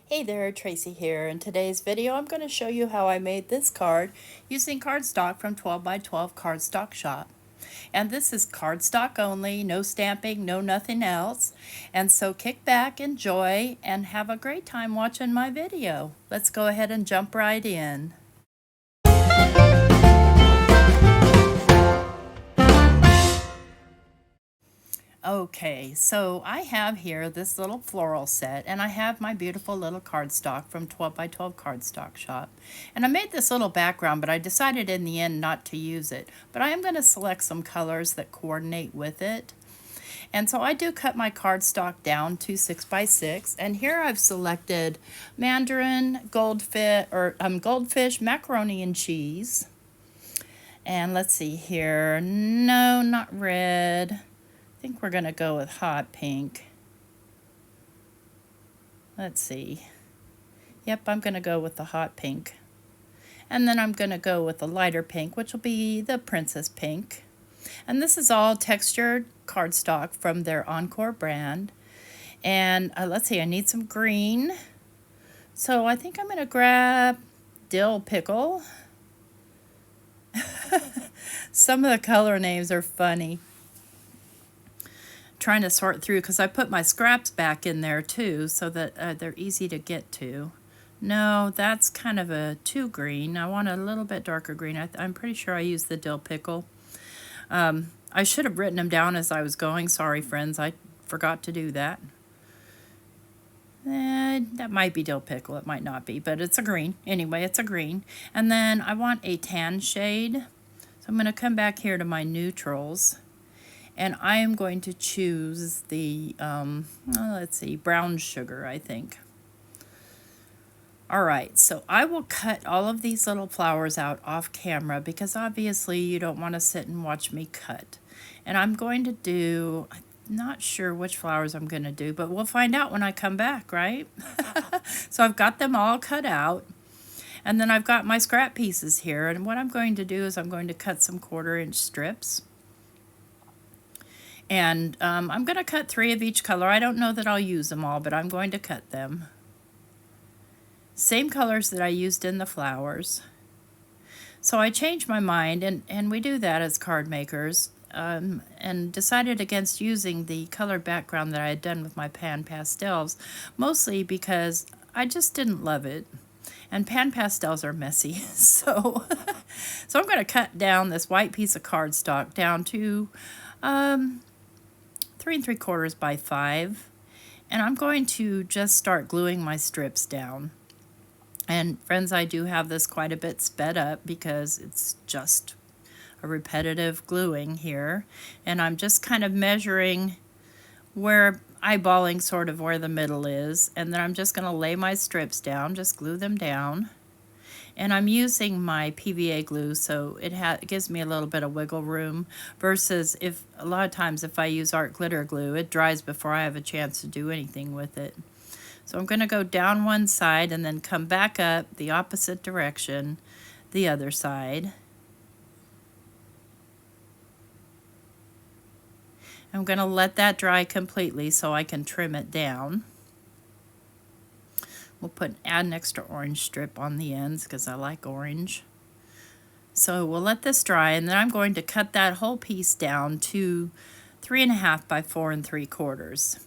Hey there, Tracy here. In today's video, I'm going to show you how I made this card using cardstock from 12 by 12 Cardstock Shop. And this is cardstock only, no stamping, no nothing else. And so kick back, enjoy, and have a great time watching my video. Let's go ahead and jump right in. Okay, so I have here this little floral set, and I have my beautiful little cardstock from 12 by 12 Cardstock Shop. And I made this little background, but I decided in the end not to use it. But I am going to select some colors that coordinate with it. And so I do cut my cardstock down to 6 by 6, and here I've selected mandarin, goldfish, macaroni and cheese. And let's see here. No, not red. I think we're going to go with hot pink. Let's see. Yep, I'm going to go with the hot pink. And then I'm going to go with the lighter pink, which will be the princess pink. And this is all textured cardstock from their Encore brand. And let's see, I need some green. So I think I'm going to grab dill pickle. Some of the color names are funny. Trying to sort through because I put my scraps back in there too so that they're easy to get to. No, that's kind of a too green. I want a little bit darker green. I'm pretty sure I used the dill pickle. I should have written them down as I was going. Sorry, friends. I forgot to do that. That might be dill pickle. It might not be, but it's a green. Anyway, it's a green. And then I want a tan shade. So I'm going to come back here to my neutrals. And I am going to choose the, let's see, brown sugar, I think. All right, so I will cut all of these little flowers out off camera because obviously you don't want to sit and watch me cut. And I'm going to do, I'm not sure which flowers I'm going to do, but we'll find out when I come back, right? So I've got them all cut out. And then I've got my scrap pieces here. And what I'm going to do is I'm going to cut some 1/4-inch strips. And I'm going to cut 3 of each color. I don't know that I'll use them all, but I'm going to cut them. Same colors that I used in the flowers. So I changed my mind, and we do that as card makers, and decided against using the colored background that I had done with my pan pastels, mostly because I just didn't love it. And pan pastels are messy, so I'm going to cut down this white piece of cardstock down to 3 3/4 by 5, and I'm going to just start gluing my strips down. And friends, I do have this quite a bit sped up because it's just a repetitive gluing here, and I'm just kind of measuring where, eyeballing sort of where the middle is, and then I'm just going to lay my strips down, just glue them down. And I'm using my PVA glue, so it gives me a little bit of wiggle room, versus if a lot of times if I use art glitter glue, it dries before I have a chance to do anything with it. So I'm going to go down one side and then come back up the opposite direction, the other side. I'm going to let that dry completely so I can trim it down. We'll add an extra orange strip on the ends because I like orange. So we'll let this dry, and then I'm going to cut that whole piece down to 3.5 by 4 3/4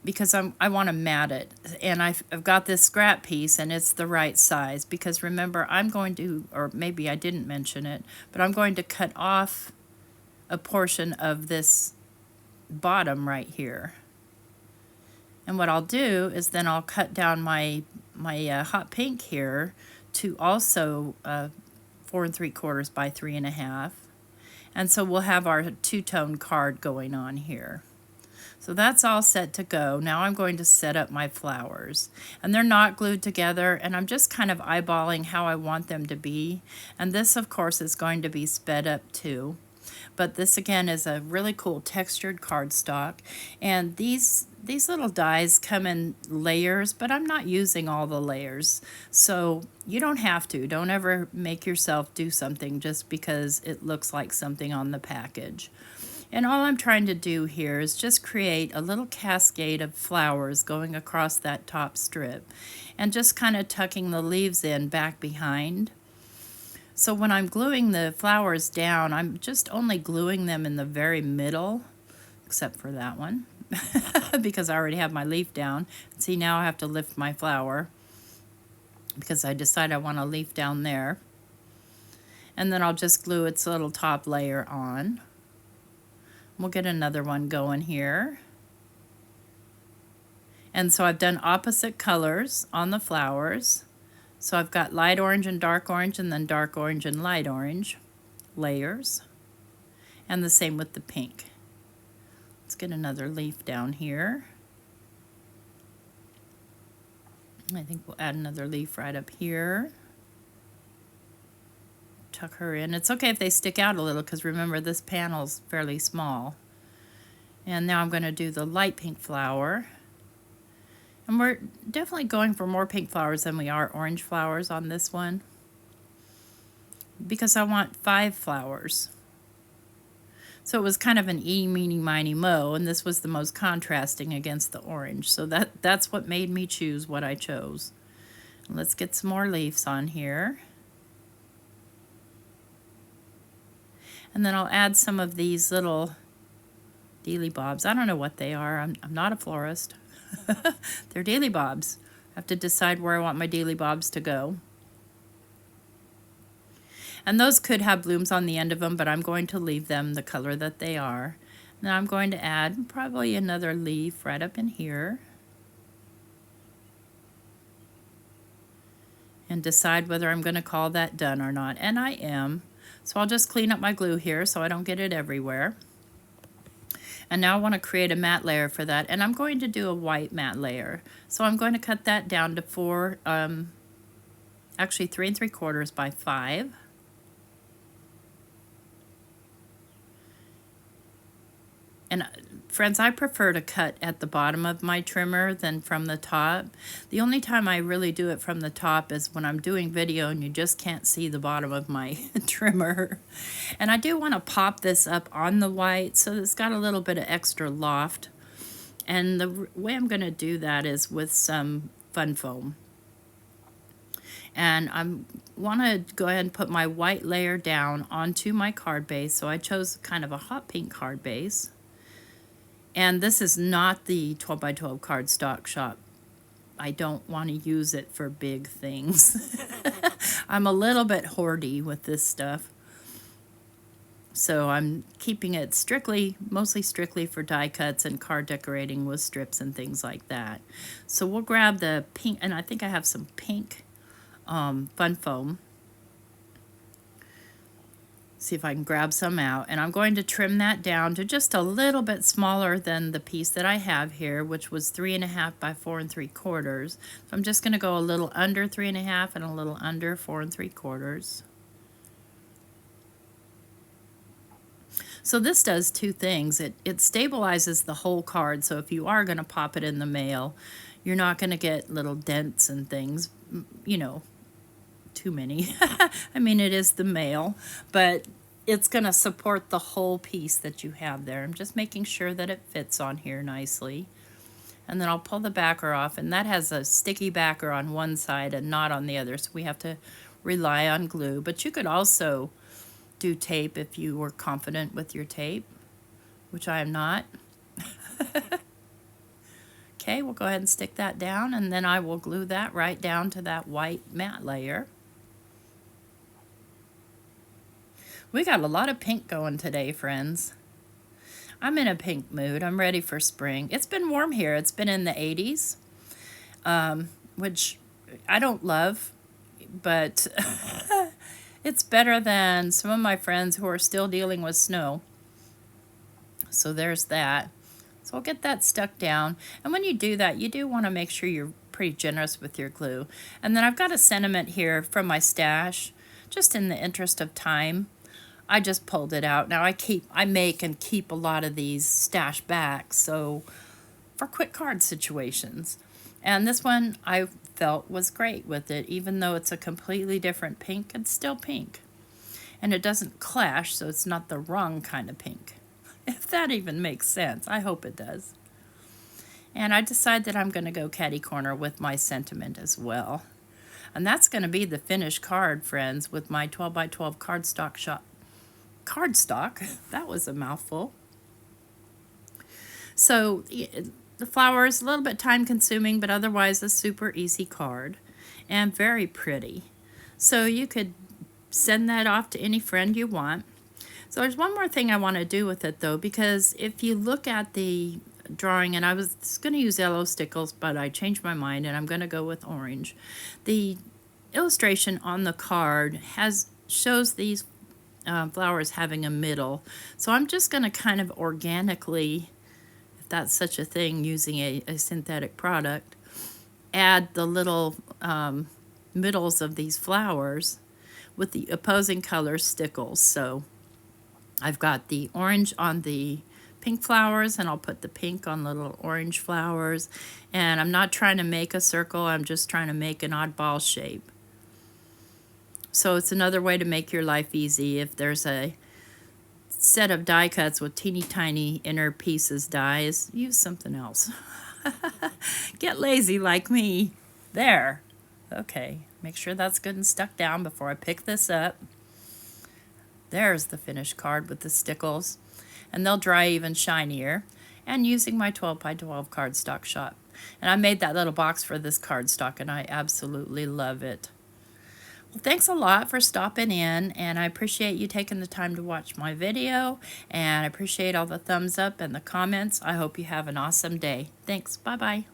because I want to mat it. And I've got this scrap piece, and it's the right size because remember, I'm going to, or maybe I didn't mention it, but I'm going to cut off a portion of this bottom right here. And what I'll do is then I'll cut down my hot pink here to also 4 3/4 by 3.5. And so we'll have our two-tone card going on here. So that's all set to go. Now I'm going to set up my flowers. And they're not glued together, and I'm just kind of eyeballing how I want them to be. And this, of course, is going to be sped up too. But this again is a really cool textured cardstock, and these little dies come in layers, but I'm not using all the layers, so you don't have to. Don't ever make yourself do something just because it looks like something on the package. And all I'm trying to do here is just create a little cascade of flowers going across that top strip and just kind of tucking the leaves in back behind. So when I'm gluing the flowers down, I'm just only gluing them in the very middle, except for that one, because I already have my leaf down. See, now I have to lift my flower because I decide I want a leaf down there. And then I'll just glue its little top layer on. We'll get another one going here. And so I've done opposite colors on the flowers. So I've got light orange and dark orange, and then dark orange and light orange layers. And the same with the pink. Let's get another leaf down here. I think we'll add another leaf right up here. Tuck her in. It's okay if they stick out a little, because remember, this panel's fairly small. And now I'm going to do the light pink flower. And we're definitely going for more pink flowers than we are orange flowers on this one, because I want 5 flowers. So it was kind of an eeny, meeny, miny, mo, and this was the most contrasting against the orange. So that's what made me choose what I chose. Let's get some more leaves on here. And then I'll add some of these little dealy bobs. I don't know what they are. I'm not a florist. They're dealy bobs. I have to decide where I want my dealy bobs to go. And those could have blooms on the end of them, but I'm going to leave them the color that they are. Now I'm going to add probably another leaf right up in here. And decide whether I'm going to call that done or not. And I am. So I'll just clean up my glue here so I don't get it everywhere. And now I want to create a matte layer for that. And I'm going to do a white matte layer. So I'm going to cut that down to actually 3 3/4 by 5. And friends, I prefer to cut at the bottom of my trimmer than from the top. The only time I really do it from the top is when I'm doing video and you just can't see the bottom of my trimmer. And I do want to pop this up on the white so it's got a little bit of extra loft. And the way I'm going to do that is with some fun foam. And I want to go ahead and put my white layer down onto my card base. So I chose kind of a hot pink card base. And this is not the 12 by 12 Cardstock Shop. I don't want to use it for big things. I'm a little bit hoardy with this stuff. So I'm keeping it mostly strictly for die cuts and card decorating with strips and things like that. So we'll grab the pink, and I think I have some pink fun foam. See if I can grab some out, and I'm going to trim that down to just a little bit smaller than the piece that I have here, which was 3 1/2 by 4 3/4. So I'm just going to go a little under 3 1/2 and a little under 4 3/4. So this does 2 things. It stabilizes the whole card, so if you are going to pop it in the mail, you're not going to get little dents and things, you know, too many. I mean, it is the mail, but it's going to support the whole piece that you have there. I'm just making sure that it fits on here nicely. And then I'll pull the backer off, and that has a sticky backer on one side and not on the other, so we have to rely on glue. But you could also do tape if you were confident with your tape, which I am not. Okay, we'll go ahead and stick that down, and then I will glue that right down to that white matte layer. We got a lot of pink going today, friends. I'm in a pink mood. I'm ready for spring. It's been warm here. It's been in the 80s, which I don't love, but it's better than some of my friends who are still dealing with snow. So there's that. So I'll get that stuck down. And when you do that, you do want to make sure you're pretty generous with your glue. And then I've got a sentiment here from my stash, just in the interest of time. I just pulled it out. Now I make and keep a lot of these stashed back, so for quick card situations. And this one I felt was great with it, even though it's a completely different pink, it's still pink. And it doesn't clash, so it's not the wrong kind of pink. if that even makes sense. I hope it does. And I decide that I'm going to go catty corner with my sentiment as well. And that's going to be the finished card, friends, with my 12 by 12 Cardstock Shop. Cardstock? That was a mouthful. So the flower is a little bit time consuming, but otherwise a super easy card and very pretty. So you could send that off to any friend you want. So there's one more thing I want to do with it though, because if you look at the drawing, and I was going to use yellow stickles, but I changed my mind and I'm going to go with orange. The illustration on the card shows these flowers having a middle. So I'm just going to kind of organically, if that's such a thing, using a synthetic product, add the little middles of these flowers with the opposing color stickles. So I've got the orange on the pink flowers, and I'll put the pink on the little orange flowers. And I'm not trying to make a circle, I'm just trying to make an oddball shape. So it's another way to make your life easy. If there's a set of die cuts with teeny tiny inner pieces dies, use something else. Get lazy like me. There. Okay, make sure that's good and stuck down before I pick this up. There's the finished card with the stickles, and they'll dry even shinier. And using my 12 by 12 Cardstock Shop. And I made that little box for this cardstock, and I absolutely love it. Well, thanks a lot for stopping in, and I appreciate you taking the time to watch my video, and I appreciate all the thumbs up and the comments. I hope you have an awesome day. Thanks. Bye-bye.